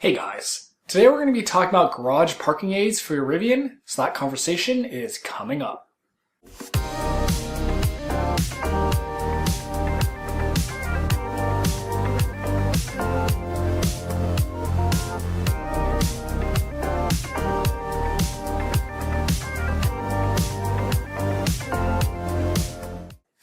Hey guys, today we're going to be talking about garage parking aids for your Rivian, so that conversation is coming up.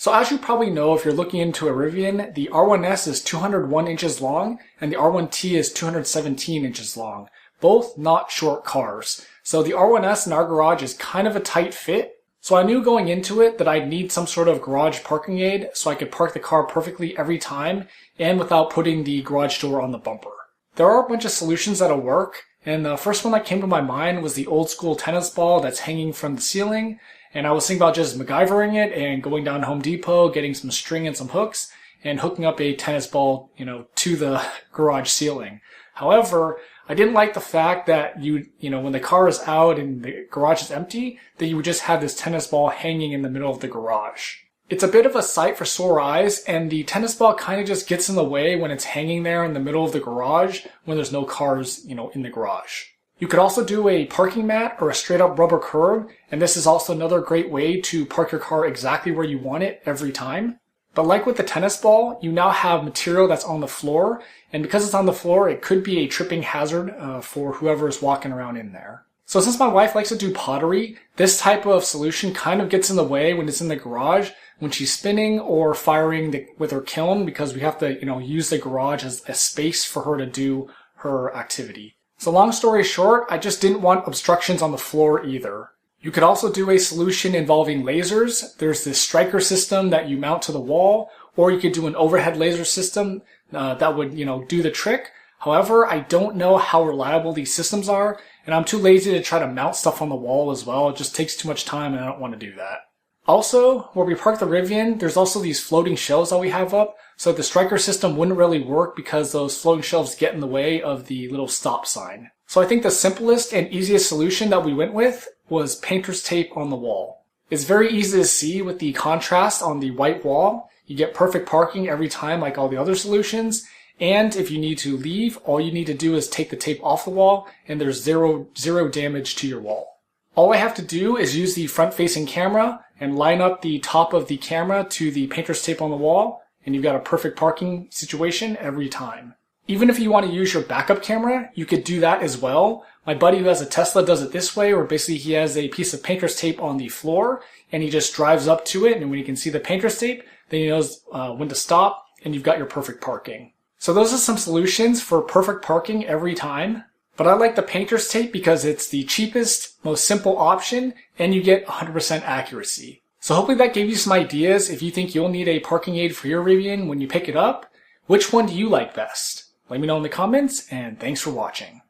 So as you probably know, if you're looking into a Rivian, the R1S is 201 inches long and the R1T is 217 inches long. Both not short cars. So the R1S in our garage is kind of a tight fit. So I knew going into it that I'd need some sort of garage parking aid so I could park the car perfectly every time and without putting the garage door on the bumper. There are a bunch of solutions that'll work, and the first one that came to my mind was the old school tennis ball that's hanging from the ceiling. And I was thinking about just MacGyvering it and going down to Home Depot, getting some string and some hooks, and hooking up a tennis ball, to the garage ceiling. However, I didn't like the fact that when the car is out and the garage is empty, that you would just have this tennis ball hanging in the middle of the garage. It's a bit of a sight for sore eyes, and the tennis ball kind of just gets in the way when it's hanging there in the middle of the garage when there's no cars, in the garage. You could also do a parking mat or a straight up rubber curb, and this is also another great way to park your car exactly where you want it every time. But like with the tennis ball, you now have material that's on the floor, and because it's on the floor, it could be a tripping hazard for whoever is walking around in there. So since my wife likes to do pottery, this type of solution kind of gets in the way when it's in the garage, when she's spinning or firing with her kiln, because we have to, use the garage as a space for her to do her activity. So long story short, I just didn't want obstructions on the floor either. You could also do a solution involving lasers. There's this striker system that you mount to the wall, or you could do an overhead laser system that would, do the trick. However, I don't know how reliable these systems are, and I'm too lazy to try to mount stuff on the wall as well. It just takes too much time, and I don't want to do that. Also, where we park the Rivian, there's also these floating shelves that we have up, so the striker system wouldn't really work because those floating shelves get in the way of the little stop sign. So I think the simplest and easiest solution that we went with was painter's tape on the wall. It's very easy to see with the contrast on the white wall. You get perfect parking every time like all the other solutions, and if you need to leave, all you need to do is take the tape off the wall and there's zero damage to your wall. All I have to do is use the front-facing camera and line up the top of the camera to the painter's tape on the wall, and you've got a perfect parking situation every time. Even if you want to use your backup camera, you could do that as well. My buddy who has a Tesla does it this way, where basically he has a piece of painter's tape on the floor, and he just drives up to it, and when he can see the painter's tape, then he knows when to stop, and you've got your perfect parking. So those are some solutions for perfect parking every time. But I like the painter's tape because it's the cheapest, most simple option, and you get 100% accuracy. So hopefully that gave you some ideas if you think you'll need a parking aid for your Rivian when you pick it up. Which one do you like best? Let me know in the comments, and thanks for watching.